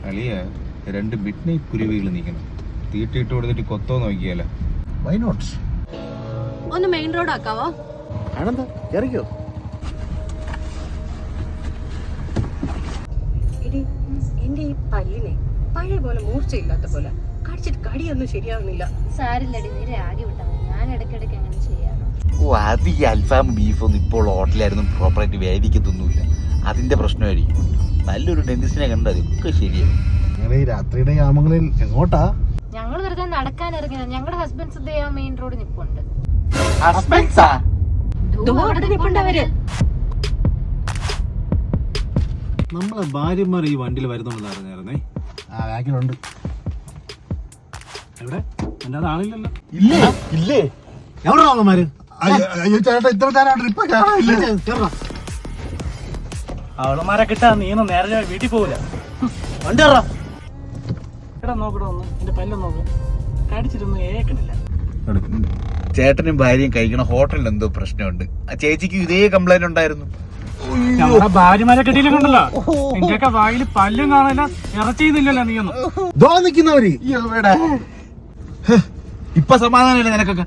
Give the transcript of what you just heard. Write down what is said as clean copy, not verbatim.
അളിയ 2 mid night കുരുവികൾ നിൽക്കണം. തീട്ടിട്ട് കൊടുത്തിട്ട് കൊത്തോ നോക്കിയാല. Why not? ഒന്ന് മെയിൻ റോഡ് ആക്കാവോ? ആണെന്താ ഇറങ്ങിയോ? എന്റെ ഈ പല്ലിനെ പഴയ പോലെ മൂർച്ചയില്ലാത്ത പോലെ കടിച്ചിട്ട് കടിയൊന്നും ശരിയാവുന്നില്ല. സാരില്ലടി, നീ രാഗി വിട്ടാ മതി. ഞാൻ ഇടയ്ക്കിടയ്ക്ക് അങ്ങനെ ചെയ്യാറ്. ഓ, അത് ഈ അൽഫാം ബീഫൊന്നും ഇപ്പോൾ ഹോട്ടലായിരുന്നു പ്രോപ്പറായിട്ട് വേദിക്കത്തൊന്നുമില്ല. അതിന്റെ പ്രശ്നമായിരിക്കും. നല്ലൊരു ഡെന്റിസ്റ്റിനെ കണ്ടാൽ ഒക്കെ ശരിയാവും. നിങ്ങൾ ഈ രാത്രിയുടെ യാമങ്ങളിൽ എങ്ങോട്ടാ? ഞങ്ങൾ വെറുതെ നടക്കാൻ ഇറങ്ങിയത്. ഞങ്ങളുടെ ഹസ്ബൻഡ്സ് മെയിൻ റോഡ് നിപ്പുണ്ട്. നമ്മളെ ഭാര്യമാർ ഈ വണ്ടിയിൽ വരുന്നുണ്ടെന്ന് അറിഞ്ഞായിരുന്നേ. ആ ബാക്കിലുണ്ട്. എവിടെ? എന്റെ അത് ആളില്ലല്ലോ. ഇല്ലേ ഇല്ലേ? എവിടെ അവന്മാര്? അയ്യോ ചേട്ടാ, ഇത്ര നേരം ട്രിപ്പ് കാണാനില്ല. അവളമാരെ കിട്ടാ നീയൊന്നും നേരെ വീട്ടിൽ പോവില്ല. വണ്ടി എടാ നോക്കടാ, ഒന്ന് എന്റെ പല്ലൊന്നും നോക്ക്. കടിച്ചിട്ടൊന്നും ഏക്കണില്ല. ചേട്ടനും ഭാര്യയും കഴിക്കണ ഹോട്ടലിൽ എന്തോ പ്രശ്നമുണ്ട്. ആ ചേച്ചിക്ക് ഇതേ കംപ്ലൈന്റ് ഉണ്ടായിരുന്നു. നമ്മുടെ ഭാര്യമാരെ കിട്ടിയില്ലല്ലോ. നിന്റെയൊക്കെ വായിൽ പല്ലും കാണില്ല, ഇറച്ചിന്നില്ലല്ലോ നീയൊന്നും. നിൽക്കുന്നവര് ഇപ്പൊ സമാധാനമില്ല നിനക്കൊക്കെ.